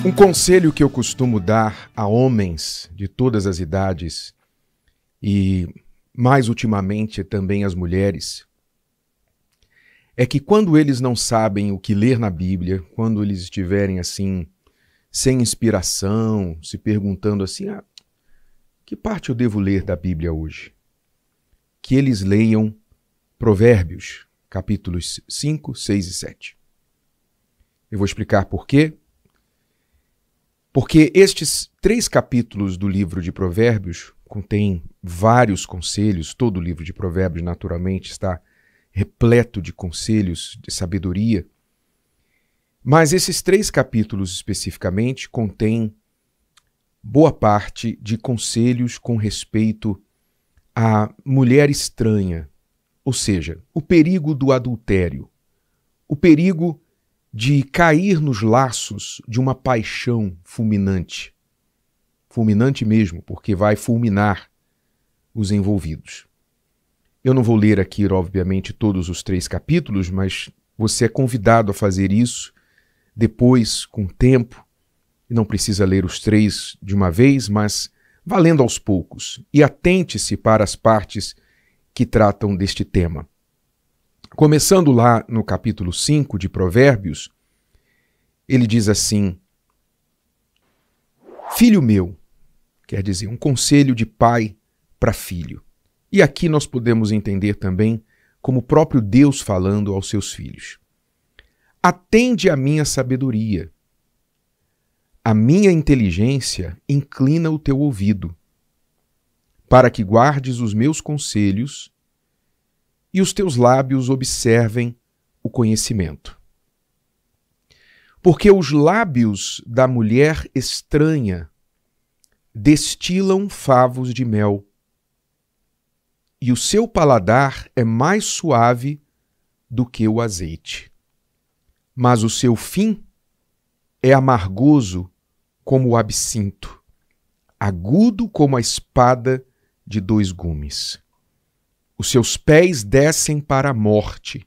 Um conselho que eu costumo dar a homens de todas as idades e, mais ultimamente, também às mulheres, é que quando eles não sabem o que ler na Bíblia, quando eles estiverem assim, sem inspiração, se perguntando assim, que parte eu devo ler da Bíblia hoje? Que eles leiam Provérbios, capítulos 5, 6 e 7. Eu vou explicar por quê. Porque estes 3 capítulos do livro de Provérbios contêm vários conselhos, todo o livro de Provérbios, naturalmente, está repleto de conselhos de sabedoria, mas esses 3 capítulos especificamente contêm boa parte de conselhos com respeito à mulher estranha, ou seja, o perigo do adultério, o perigo de cair nos laços de uma paixão fulminante. Fulminante mesmo, porque vai fulminar os envolvidos. Eu não vou ler aqui, obviamente, todos os 3 capítulos, mas você é convidado a fazer isso depois, com tempo. Não precisa ler os 3 de uma vez, mas vá lendo aos poucos. E atente-se para as partes que tratam deste tema. Começando lá no capítulo 5 de Provérbios, ele diz assim: Filho meu, quer dizer, um conselho de pai para filho. E aqui nós podemos entender também como o próprio Deus falando aos seus filhos. Atende à minha sabedoria, a minha inteligência inclina o teu ouvido, para que guardes os meus conselhos e os teus lábios observem o conhecimento. Porque os lábios da mulher estranha destilam favos de mel, e o seu paladar é mais suave do que o azeite. Mas o seu fim é amargoso como o absinto, agudo como a espada de 2 gumes. Os seus pés descem para a morte,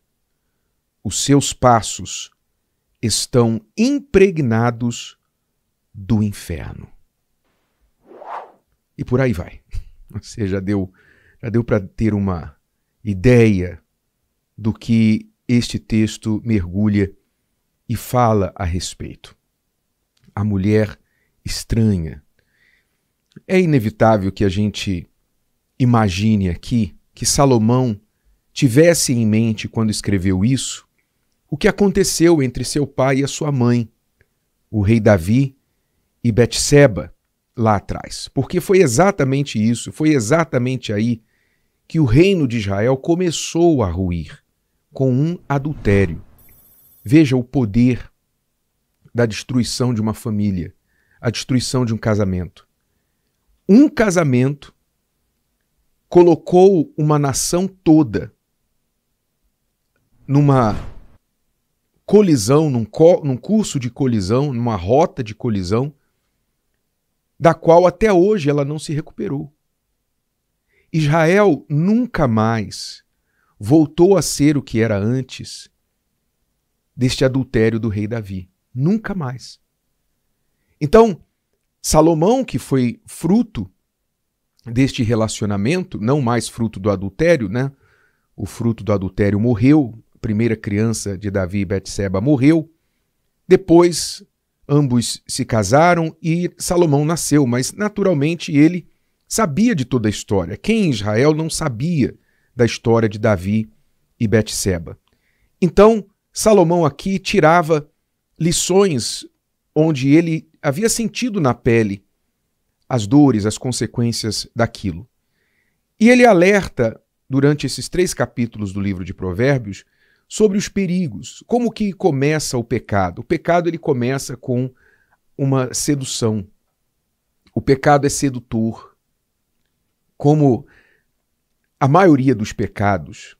os seus passos estão impregnados do inferno. E por aí vai. Você já deu para ter uma ideia do que este texto mergulha e fala a respeito. A mulher estranha. É inevitável que a gente imagine aqui que Salomão tivesse em mente, quando escreveu isso, o que aconteceu entre seu pai e a sua mãe, o rei Davi e Betseba, lá atrás. Porque foi exatamente isso, foi exatamente aí que o reino de Israel começou a ruir, com um adultério. Veja o poder da destruição de uma família, a destruição de um casamento. Um casamento colocou uma nação toda numa colisão, num curso de colisão, numa rota de colisão, da qual até hoje ela não se recuperou. Israel nunca mais voltou a ser o que era antes deste adultério do rei Davi. Nunca mais. Então, Salomão, que foi fruto deste relacionamento, não mais fruto do adultério, né? O fruto do adultério morreu, a primeira criança de Davi e Betseba morreu, depois ambos se casaram e Salomão nasceu, mas naturalmente ele sabia de toda a história. Quem em Israel não sabia da história de Davi e Betseba? Então, Salomão aqui tirava lições onde ele havia sentido na pele as dores, as consequências daquilo. E ele alerta, durante esses 3 capítulos do livro de Provérbios, sobre os perigos. Como que começa o pecado? O pecado ele começa com uma sedução. O pecado é sedutor. Como a maioria dos pecados,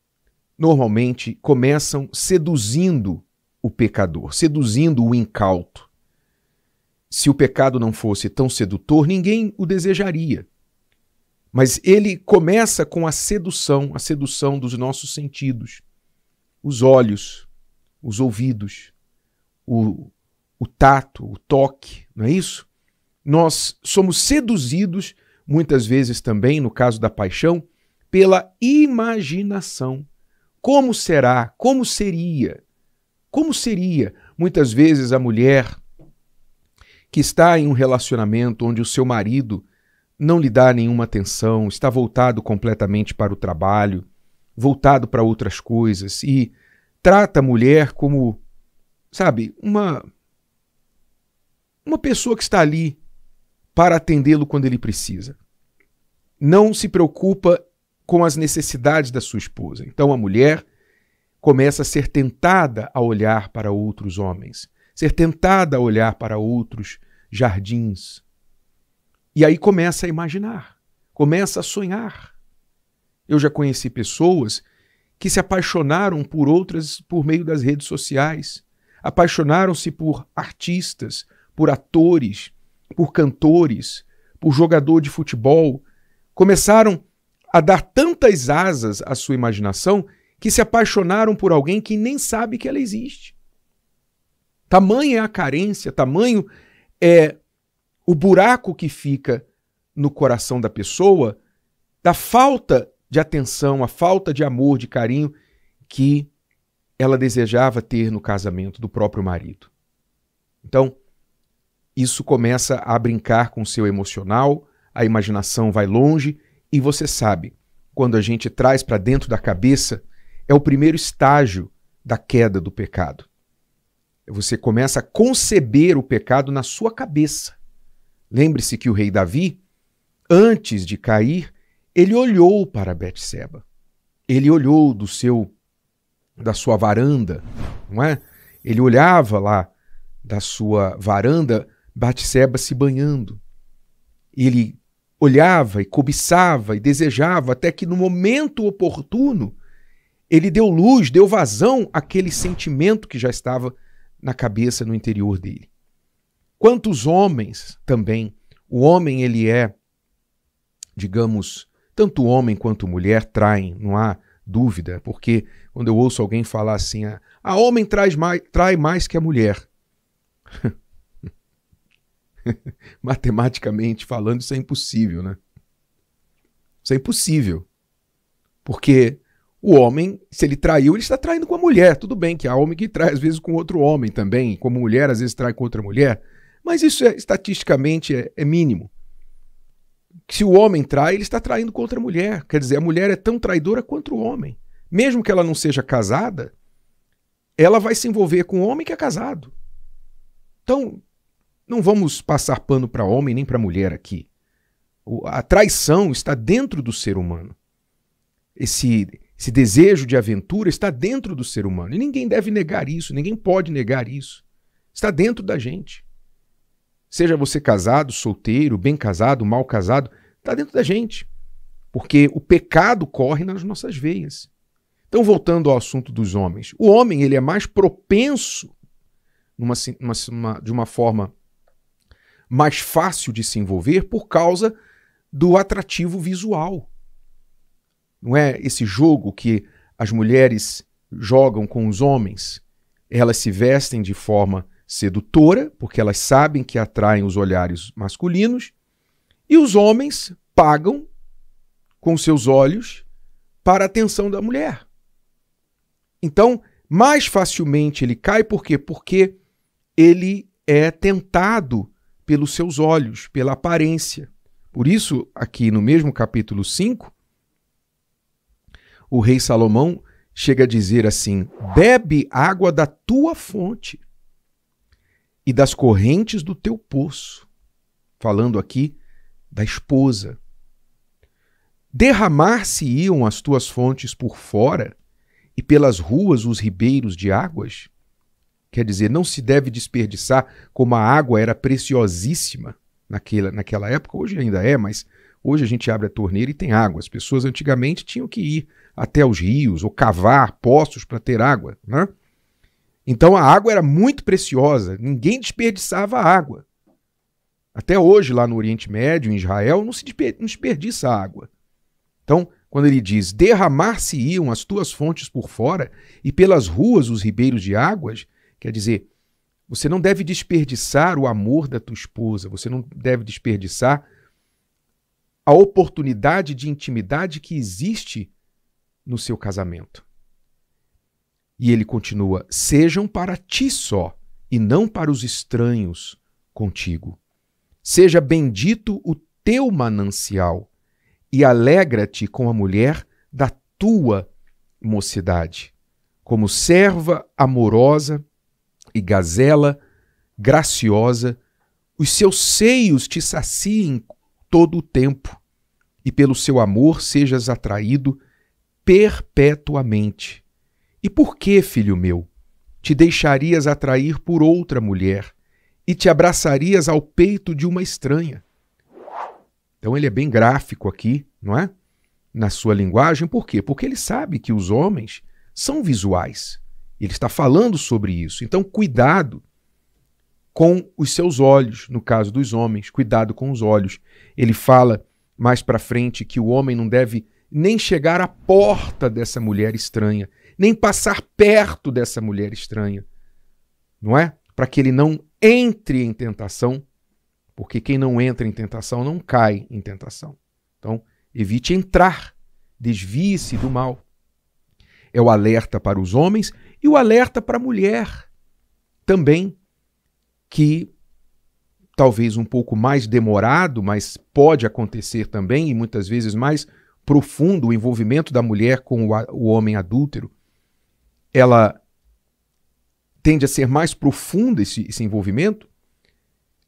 normalmente começam seduzindo o pecador, seduzindo o incauto. Se o pecado não fosse tão sedutor, ninguém o desejaria. Mas ele começa com a sedução dos nossos sentidos. Os olhos, os ouvidos, o o tato, o toque, não é isso? Nós somos seduzidos, muitas vezes também, no caso da paixão, pela imaginação. Como será? Como seria? Como seria? Muitas vezes a mulher que está em um relacionamento onde o seu marido não lhe dá nenhuma atenção, está voltado completamente para o trabalho, voltado para outras coisas e trata a mulher como, sabe, uma pessoa que está ali para atendê-lo quando ele precisa. Não se preocupa com as necessidades da sua esposa. Então a mulher começa a ser tentada a olhar para outros homens, ser tentada a olhar para outros jardins. E aí começa a imaginar, começa a sonhar. Eu já conheci pessoas que se apaixonaram por outras por meio das redes sociais, apaixonaram-se por artistas, por atores, por cantores, por jogador de futebol, começaram a dar tantas asas à sua imaginação que se apaixonaram por alguém que nem sabe que ela existe. Tamanha é a carência, tamanho é o buraco que fica no coração da pessoa da falta de atenção, a falta de amor, de carinho que ela desejava ter no casamento do próprio marido. Então, isso começa a brincar com o seu emocional, a imaginação vai longe e você sabe, quando a gente traz para dentro da cabeça, é o primeiro estágio da queda do pecado. Você começa a conceber o pecado na sua cabeça. Lembre-se que o rei Davi, antes de cair, ele olhou para Betseba. Ele olhou da sua varanda, não é? Ele olhava lá da sua varanda Betseba se banhando. Ele olhava e cobiçava e desejava até que no momento oportuno ele deu luz, deu vazão àquele sentimento que já estava na cabeça, no interior dele. Quantos homens também, o homem ele é, digamos, tanto homem quanto mulher traem, não há dúvida, porque quando eu ouço alguém falar assim, a homem trai mais que a mulher. Matematicamente falando, isso é impossível, né? Isso é impossível. Porque o homem, se ele traiu, ele está traindo com a mulher. Tudo bem que há homem que trai às vezes com outro homem também, como mulher às vezes trai com outra mulher, mas isso estatisticamente é mínimo. Se o homem trai, ele está traindo com outra mulher. Quer dizer, a mulher é tão traidora quanto o homem. Mesmo que ela não seja casada, ela vai se envolver com o homem que é casado. Então, não vamos passar pano para homem nem para mulher aqui. A traição está dentro do ser humano. Esse desejo de aventura está dentro do ser humano. E ninguém deve negar isso, ninguém pode negar isso. Está dentro da gente. Seja você casado, solteiro, bem casado, mal casado, está dentro da gente. Porque o pecado corre nas nossas veias. Então, voltando ao assunto dos homens. O homem ele é mais propenso, de uma forma mais fácil de se envolver, por causa do atrativo visual. Não é esse jogo que as mulheres jogam com os homens. Elas se vestem de forma sedutora, porque elas sabem que atraem os olhares masculinos, e os homens pagam com seus olhos para a atenção da mulher. Então, mais facilmente ele cai, por quê? Porque ele é tentado pelos seus olhos, pela aparência. Por isso, aqui no mesmo capítulo 5, o rei Salomão chega a dizer assim: bebe água da tua fonte e das correntes do teu poço. Falando aqui da esposa. Derramar-se-iam as tuas fontes por fora e pelas ruas os ribeiros de águas? Quer dizer, não se deve desperdiçar, como a água era preciosíssima naquela época. Hoje ainda é, mas hoje a gente abre a torneira e tem água. As pessoas antigamente tinham que ir até os rios ou cavar poços para ter água, né? Então a água era muito preciosa, ninguém desperdiçava a água. Até hoje, lá no Oriente Médio, em Israel, não se desperdiça a água. Então, quando ele diz, derramar-se-iam as tuas fontes por fora e pelas ruas os ribeiros de águas, quer dizer, Você não deve desperdiçar o amor da tua esposa, você não deve desperdiçar a oportunidade de intimidade que existe no seu casamento. E ele continua: sejam para ti só, e não para os estranhos contigo. Seja bendito o teu manancial, e alegra-te com a mulher da tua mocidade, como serva amorosa e gazela graciosa, os seus seios te saciem todo o tempo, e pelo seu amor sejas atraído perpetuamente. E por que, filho meu, te deixarias atrair por outra mulher e te abraçarias ao peito de uma estranha? Então ele é bem gráfico aqui, não é? Na sua linguagem. Por quê? Porque ele sabe que os homens são visuais. Ele está falando sobre isso. Então, cuidado com os seus olhos, no caso dos homens, cuidado com os olhos. Ele fala mais para frente que o homem não deve nem chegar à porta dessa mulher estranha, nem passar perto dessa mulher estranha, não é? Para que ele não entre em tentação, porque quem não entra em tentação não cai em tentação. Então, evite entrar, desvie-se do mal. É o alerta para os homens e o alerta para a mulher também, que talvez um pouco mais demorado, mas pode acontecer também, e muitas vezes mais profundo, o envolvimento da mulher com o homem adúltero. Ela tende a ser mais profunda esse envolvimento.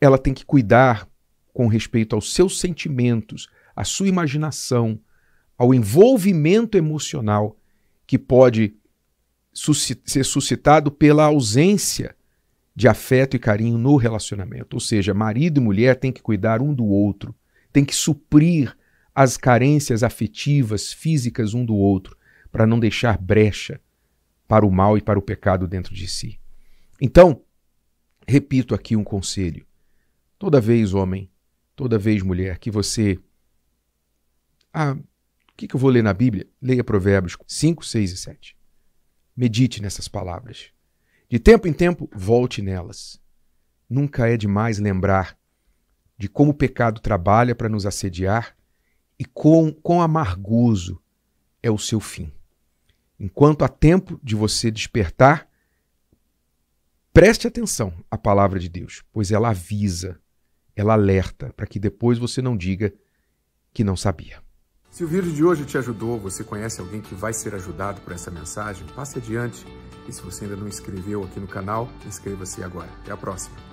Ela tem que cuidar com respeito aos seus sentimentos, à sua imaginação, ao envolvimento emocional que pode ser suscitado pela ausência de afeto e carinho no relacionamento. Ou seja, marido e mulher têm que cuidar um do outro, têm que suprir as carências afetivas, físicas um do outro, para não deixar brecha para o mal e para o pecado dentro de si. Então, repito aqui um conselho. Toda vez, homem, toda vez, mulher, que você... o que eu vou ler na Bíblia? Leia Provérbios 5, 6 e 7. Medite nessas palavras. De tempo em tempo, volte nelas. Nunca é demais lembrar de como o pecado trabalha para nos assediar e quão amargoso é o seu fim. Enquanto há tempo de você despertar, preste atenção à palavra de Deus, pois ela avisa, ela alerta, para que depois você não diga que não sabia. Se o vídeo de hoje te ajudou, você conhece alguém que vai ser ajudado por essa mensagem, passe adiante. E se você ainda não inscreveu aqui no canal, inscreva-se agora. Até a próxima.